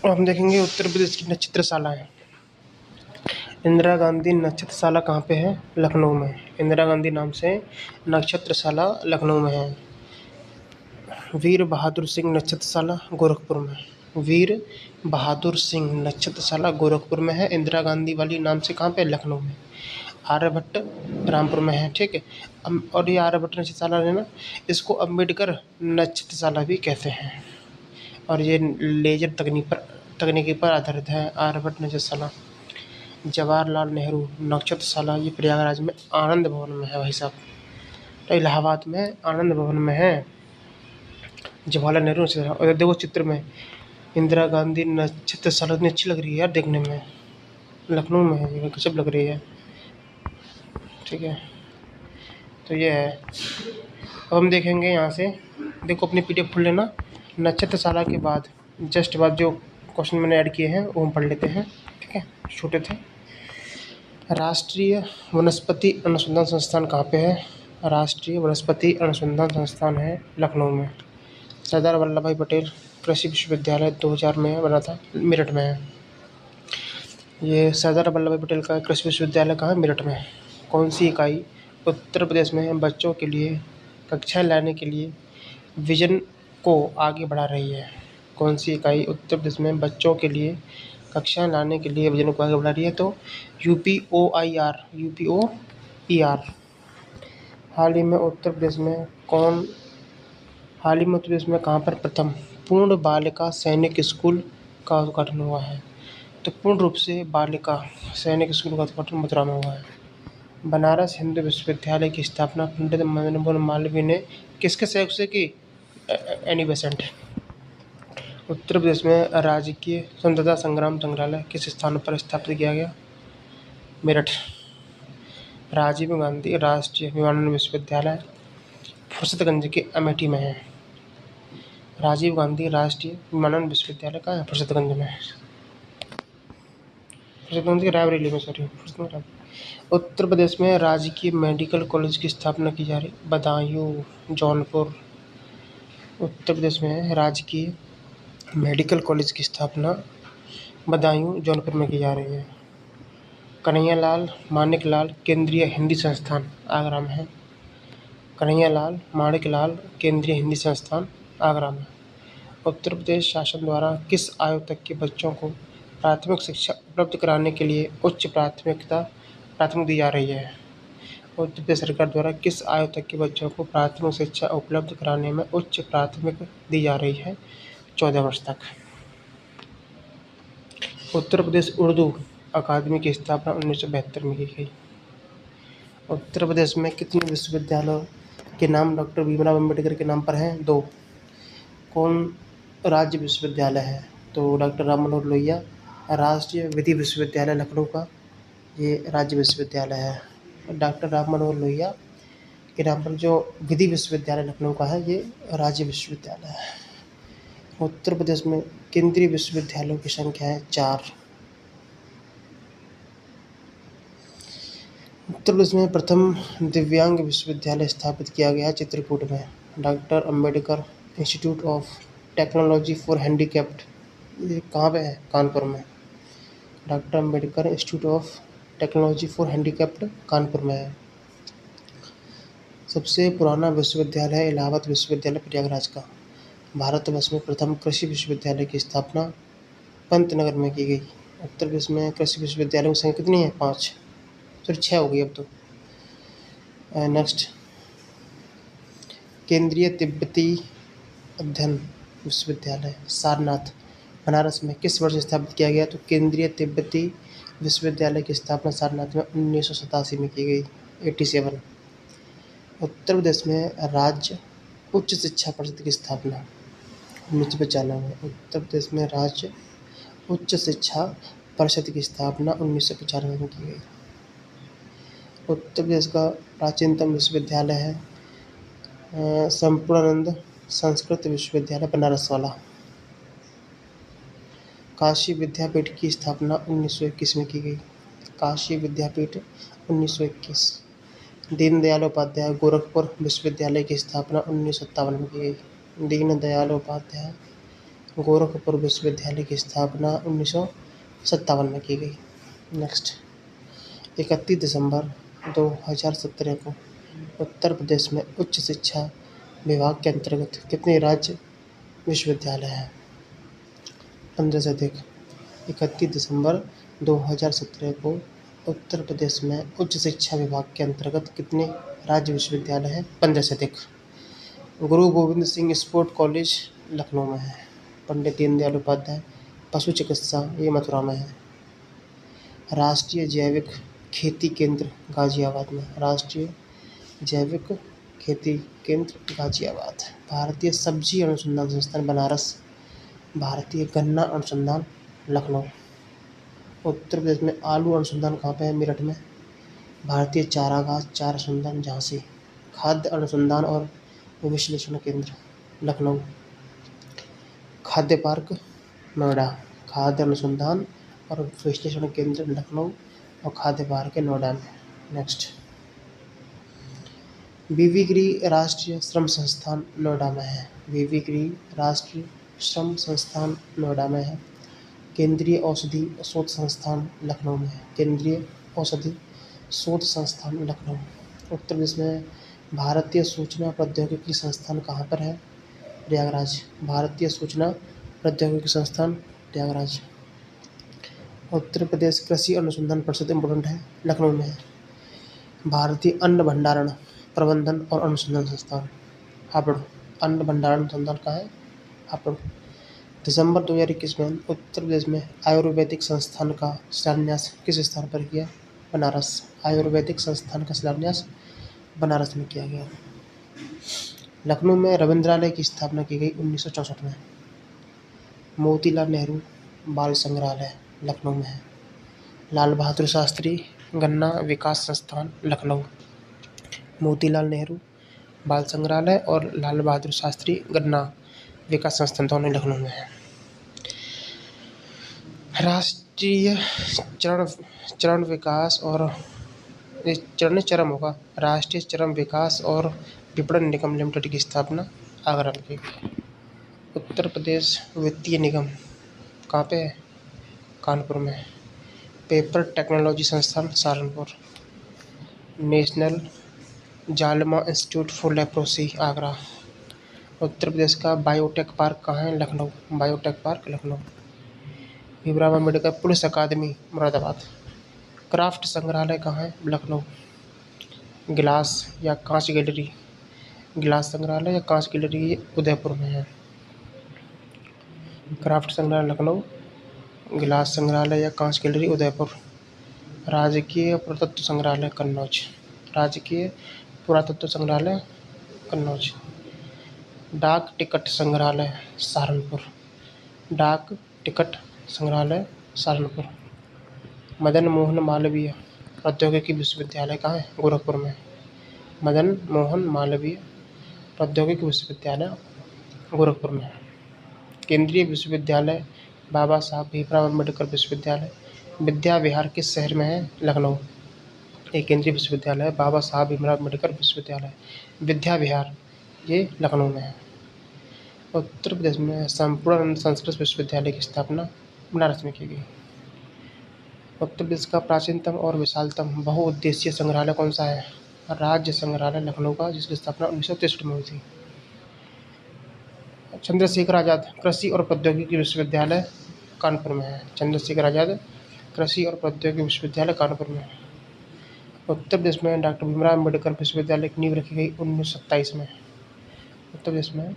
और हम देखेंगे उत्तर प्रदेश की नक्षत्रशालाएँ। इंदिरा गांधी नक्षत्रशाला कहाँ पे है? लखनऊ में। इंदिरा गांधी नाम से नक्षत्रशाला लखनऊ में है। वीर बहादुर सिंह नक्षत्रशाला गोरखपुर में। वीर बहादुर सिंह नक्षत्रशाला गोरखपुर में है। इंदिरा गांधी वाली नाम से कहाँ पे? लखनऊ में। आर्यभट्ट रामपुर में है। ठीक है। और ये आर्यभट्ट नक्षत्रशाला है ना, इसको अम्बेडकर नक्षत्रशाला भी कहते हैं। और ये लेजर तकनीकी पर आधारित है आर्यभट्ट नक्षत्रशाला। जवाहरलाल नेहरू नक्षत्रशाला ये प्रयागराज में आनंद भवन में है भाई साहब। तो इलाहाबाद में आनंद भवन में है जवाहरलाल नेहरू नक्षत्रशाला। और देखो चित्र में इंदिरा गांधी नक्षत्रशाला इतनी अच्छी लग रही है यार देखने में। लखनऊ में है, ये गजब लग रही है। ठीक है, तो ये है। अब हम देखेंगे यहाँ से, देखो अपनी पीडीएफ खोल लेना। नक्षत्रशाला के बाद जस्ट बाद जो क्वेश्चन मैंने ऐड किए हैं वो हम पढ़ लेते हैं। ठीक है, छोटे थे। राष्ट्रीय वनस्पति अनुसंधान संस्थान कहाँ पे है? राष्ट्रीय वनस्पति अनुसंधान संस्थान है लखनऊ में। सरदार वल्लभ भाई पटेल कृषि विश्वविद्यालय 2000 में बना था, मेरठ में है। ये सरदार वल्लभ भाई पटेल का कृषि विश्वविद्यालय कहाँ है? मेरठ में। कौन सी इकाई उत्तर प्रदेश में बच्चों के लिए कक्षाएं लाने के लिए विजन को आगे बढ़ा रही है? कौन सी इकाई उत्तर प्रदेश में बच्चों के लिए कक्षाएं लाने के लिए विजन को आगे बढ़ा रही है? तो UPOIR। हाल ही में उत्तर प्रदेश में कहाँ पर प्रथम पूर्ण बालिका सैनिक स्कूल का उद्घाटन हुआ है? तो पूर्ण रूप से बालिका सैनिक स्कूल का उद्घाटन मथुरा में हुआ है। बनारस हिंदू विश्वविद्यालय की स्थापना पंडित मदन मोहन मालवीय ने किसके सहयोग से की? Annie Besant. उत्तर प्रदेश में राजकीय स्वतंत्रता संग्राम संग्रहालय किस स्थान पर स्थापित किया गया? मेरठ। राजीव गांधी राष्ट्रीय विमानन विश्वविद्यालय फुर्सतगंज के अमेठी में है। राजीव गांधी राष्ट्रीय विमानन विश्वविद्यालय का है फुर्सतगंज में। फुर्सतगंज के रायबरेली में, सॉरी फुर्सतगंज। उत्तर प्रदेश में राजकीय मेडिकल कॉलेज की स्थापना की जा रही, बदायूं जौनपुर। उत्तर प्रदेश में राजकीय मेडिकल कॉलेज की स्थापना बदायूं जौनपुर में की जा रही है। कन्हैयालाल माणिकलाल केंद्रीय हिंदी संस्थान आगरा में है। कन्हैयालाल माणिकलाल केंद्रीय हिंदी संस्थान आगरा में। उत्तर प्रदेश शासन द्वारा किस आयु तक के बच्चों को प्राथमिक शिक्षा उपलब्ध कराने के लिए उच्च प्राथमिक दी जा रही है? उत्तर प्रदेश सरकार द्वारा किस आयु तक के बच्चों को प्राथमिक शिक्षा उपलब्ध कराने में उच्च प्राथमिक दी जा रही है? 14 वर्ष तक। उत्तर प्रदेश उर्दू अकादमी की स्थापना 1972 में की गई। उत्तर प्रदेश में कितने विश्वविद्यालयों के नाम डॉक्टर भीमराव अम्बेडकर के नाम पर हैं? 2। कौन राज्य विश्वविद्यालय है? तो डॉक्टर राम मनोहर लोहिया राष्ट्रीय विधि विश्वविद्यालय लखनऊ का ये राज्य विश्वविद्यालय है। डॉक्टर राम मनोहर लोहिया के नाम पर जो विधि विश्वविद्यालय लखनऊ का है ये राज्य विश्वविद्यालय है। उत्तर प्रदेश में केंद्रीय विश्वविद्यालयों की संख्या है 4। उत्तर प्रदेश में प्रथम दिव्यांग विश्वविद्यालय स्थापित किया गया चित्रकूट में। Doctor Ambedkar institute of technology for handicapped, ये कहाँ पे है? कानपुर में। Doctor Ambedkar institute of technology for handicapped Kanpur में है। सबसे पुराना विश्वविद्यालय है इलाहाबाद विश्वविद्यालय प्रयागराज का। भारतवर्ष में प्रथम कृषि विश्वविद्यालय की स्थापना पंतनगर में की गई। उत्तर प्रदेश में कृषि विश्वविद्यालयों की संख्या कितनी है? 5, सॉरी 6 हो गई अब तो। नेक्स्ट, केंद्रीय तिब्बती अध्ययन विश्वविद्यालय सारनाथ बनारस में किस वर्ष स्थापित किया गया? तो केंद्रीय तिब्बती विश्वविद्यालय की स्थापना सारनाथ में 1987 में की गई, 87। उत्तर प्रदेश में राज्य उच्च शिक्षा परिषद की स्थापना 1995। उत्तर प्रदेश में राज्य उच्च शिक्षा परिषद की स्थापना 1995 में की गई। उत्तर प्रदेश का प्राचीनतम विश्वविद्यालय है संपूर्णानंद संस्कृत विश्वविद्यालय बनारस वाला। काशी विद्यापीठ की स्थापना 1921 में की गई। काशी विद्यापीठ 1921। दीनदयाल उपाध्याय गोरखपुर विश्वविद्यालय की स्थापना 1957 में की गई। दीनदयाल उपाध्याय गोरखपुर विश्वविद्यालय की स्थापना 1957 में की गई। नेक्स्ट, 31 दिसंबर 2017 को उत्तर प्रदेश में उच्च शिक्षा विभाग के अंतर्गत कितने राज्य विश्वविद्यालय हैं? 15 से अधिक। 31 दिसंबर 2017 को उत्तर प्रदेश में उच्च शिक्षा विभाग के अंतर्गत कितने राज्य विश्वविद्यालय हैं? 15 से अधिक। गुरु गोविंद सिंह स्पोर्ट कॉलेज लखनऊ में है। पंडित दीनदयाल उपाध्याय पशु चिकित्सा ये मथुरा में है। राष्ट्रीय जैविक खेती केंद्र गाजियाबाद में। राष्ट्रीय जैविक खेती केंद्र गाजियाबाद। भारतीय सब्जी अनुसंधान संस्थान बनारस। भारतीय गन्ना अनुसंधान लखनऊ। उत्तर प्रदेश में आलू अनुसंधान कहाँ पे है? मेरठ में। भारतीय चारागाह चारा अनुसंधान झांसी। खाद्य अनुसंधान और विश्लेषण केंद्र लखनऊ। खाद्य पार्क नोएडा। खाद्य अनुसंधान और विश्लेषण केंद्र लखनऊ और खाद्य पार्क है नोएडा में। नेक्स्ट, वीवी गिरी राष्ट्रीय श्रम संस्थान नोएडा में है। वीवी गिरी राष्ट्रीय श्रम संस्थान नोएडा में है। केंद्रीय औषधि शोध संस्थान लखनऊ में है। केंद्रीय औषधि शोध संस्थान लखनऊ। उत्तर प्रदेश में भारतीय सूचना प्रौद्योगिकी संस्थान कहाँ पर है? प्रयागराज। भारतीय सूचना प्रौद्योगिकी संस्थान प्रयागराज। उत्तर प्रदेश कृषि अनुसंधान परिषद इम्पोर्टेंट है, लखनऊ में है। भारतीय अन्न भंडारण प्रबंधन और अनुसंधान संस्थान हापुड़। अन्न भंडारण अनुसंधान कहाँ है? हापुड़। दिसंबर 2021 में उत्तर प्रदेश में आयुर्वेदिक संस्थान का शिलान्यास किस स्थान पर किया? बनारस। आयुर्वेदिक संस्थान का शिलान्यास बनारस में किया गया। लखनऊ में रविंद्रालय की स्थापना की गई 1964 में। मोतीलाल नेहरू बाल संग्रहालय लखनऊ में है। लाल बहादुर शास्त्री गन्ना विकास संस्थान लखनऊ। मोतीलाल नेहरू बाल संग्रहालय और लाल बहादुर शास्त्री गन्ना विकास संस्थान दोनों लखनऊ में है। राष्ट्रीय चरण विकास और चरम होगा। राष्ट्रीय चरम विकास और विपणन निगम लिमिटेड की स्थापना आगरा में की गई। उत्तर प्रदेश वित्तीय निगम कहाँ पे है? कानपुर में। पेपर टेक्नोलॉजी संस्थान Saharanpur. National Jalma institute for leprosy Agra. Uttar Pradesh का बायोटेक पार्क कहाँ है? Lucknow. Biotech park Lucknow. Bhimrao Ambedkar police अकादमी मुरादाबाद। क्राफ्ट संग्रहालय कहाँ है? लखनऊ। गिलास या कांच गैलरी, गिलास संग्रहालय या कांच गैलरी उदयपुर में है। क्राफ्ट संग्रहालय लखनऊ, गिलास संग्रहालय या कांच गैलरी उदयपुर। राजकीय पुरातत्व संग्रहालय कन्नौज। राजकीय पुरातत्व संग्रहालय कन्नौज। डाक टिकट संग्रहालय सहारनपुर। डाक टिकट संग्रहालय सहारनपुर। मदन मोहन मालवीय प्रौद्योगिकी विश्वविद्यालय कहाँ है? गोरखपुर में। मदन मोहन मालवीय प्रौद्योगिकी विश्वविद्यालय गोरखपुर में। केंद्रीय विश्वविद्यालय बाबा साहब भीमराव अम्बेडकर विश्वविद्यालय विद्या विहार किस शहर में है? लखनऊ। एक केंद्रीय विश्वविद्यालय है बाबा साहब भीमराव अम्बेडकर विश्वविद्यालय विद्या विहार, ये लखनऊ में है। उत्तर प्रदेश में संपूर्ण संस्कृत विश्वविद्यालय की स्थापना बनारस में की गई। उत्तर प्रदेश का प्राचीनतम और विशालतम बहुउद्देशीय संग्रहालय कौन सा है? राज्य संग्रहालय लखनऊ का, जिसकी स्थापना 1963 में हुई थी। चंद्रशेखर आज़ाद कृषि और प्रौद्योगिकी विश्वविद्यालय कानपुर में है। चंद्रशेखर आज़ाद कृषि और प्रौद्योगिकी विश्वविद्यालय कानपुर में है। उत्तर प्रदेश में डॉक्टर भीमराव अम्बेडकर विश्वविद्यालय की नींव रखी गई 1927 में। उत्तर प्रदेश में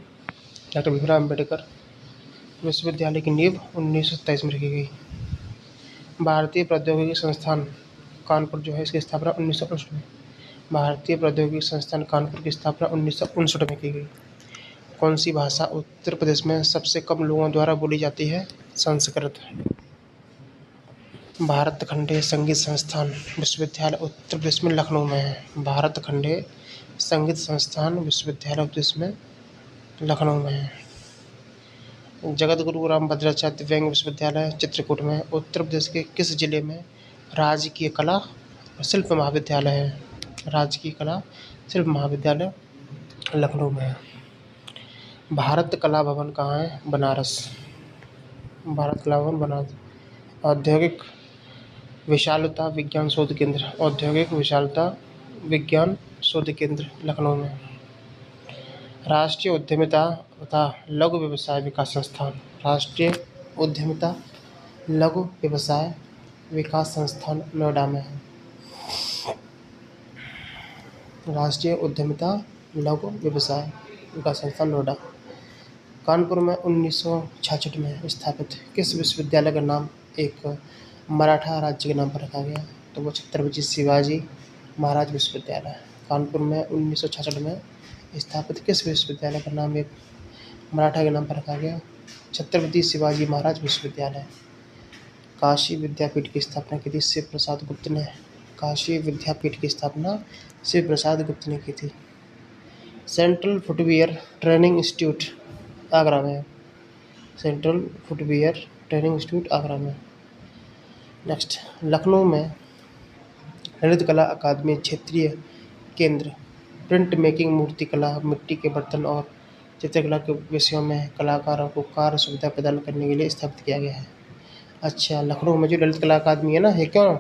डॉक्टर भीमराव अम्बेडकर विश्वविद्यालय की नींव 1927 में रखी गई। भारतीय प्रौद्योगिकी संस्थान कानपुर जो है, इसकी स्थापना 1959 में। भारतीय प्रौद्योगिकी संस्थान कानपुर की स्थापना 1959 में की गई। कौन सी भाषा उत्तर प्रदेश में सबसे कम लोगों द्वारा बोली जाती है? संस्कृत। भारत खंडे संगीत संस्थान विश्वविद्यालय उत्तर प्रदेश में लखनऊ में है। भारत खंडे संगीत संस्थान विश्वविद्यालय उत्तर प्रदेश में लखनऊ में है। जगत गुरु रामभद्राचार्य दिव्यांग विश्वविद्यालय चित्रकूट में। उत्तर प्रदेश के किस जिले में राजकीय कला और शिल्प महाविद्यालय है? राजकीय कला शिल्प महाविद्यालय लखनऊ में है। भारत कला भवन कहाँ है? बनारस। भारत कला भवन बनारस। औद्योगिक विशालता विज्ञान शोध केंद्र, औद्योगिक विशालता विज्ञान शोध केंद्र लखनऊ में। राष्ट्रीय उद्यमिता तथा लघु व्यवसाय विकास संस्थान, राष्ट्रीय उद्यमिता लघु व्यवसाय विकास संस्थान नोएडा में है। राष्ट्रीय उद्यमिता लघु व्यवसाय विकास संस्थान नोएडा। कानपुर में 1966 में स्थापित किस विश्वविद्यालय का नाम एक मराठा राज्य के नाम पर रखा गया? तो वो छत्रपति शिवाजी महाराज विश्वविद्यालय। कानपुर में 1966 में स्थापित किस विश्वविद्यालय का नाम एक मराठा के नाम पर रखा गया? छत्रपति शिवाजी महाराज विश्वविद्यालय। काशी विद्यापीठ की स्थापना की थी शिव प्रसाद गुप्त ने। काशी विद्यापीठ की स्थापना शिव प्रसाद गुप्त ने की थी। Central footwear training institute Agra में। Central footwear training institute Agra में। नेक्स्ट, लखनऊ में ललित कला अकादमी क्षेत्रीय केंद्र प्रिंट मेकिंग, मूर्ति कला, मिट्टी के बर्तन और चित्रकला के विषयों में कलाकारों को कार्य सुविधा प्रदान करने के लिए स्थापित किया गया है। अच्छा, लखनऊ में जो ललित कला अकादमी है ना, ये क्यों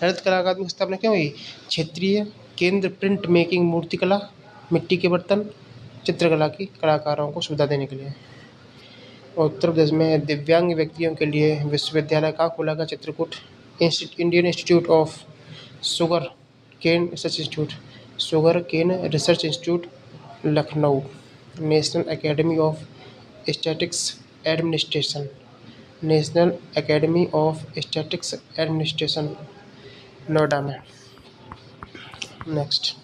ललित कला अकादमी की स्थापना क्यों हुई? क्षेत्रीय केंद्र प्रिंट मेकिंग, मूर्ति कला, मिट्टी के बर्तन, चित्रकला की कलाकारों को सुविधा देने के लिए। उत्तर प्रदेश में दिव्यांग व्यक्तियों के लिए विश्वविद्यालय का खोला गया Chitrakoot. Indian institute of sugar cane research institute, sugar cane research institute Lucknow. National academy of statics administration, national academy of statics administration Noida में। नेक्स्ट,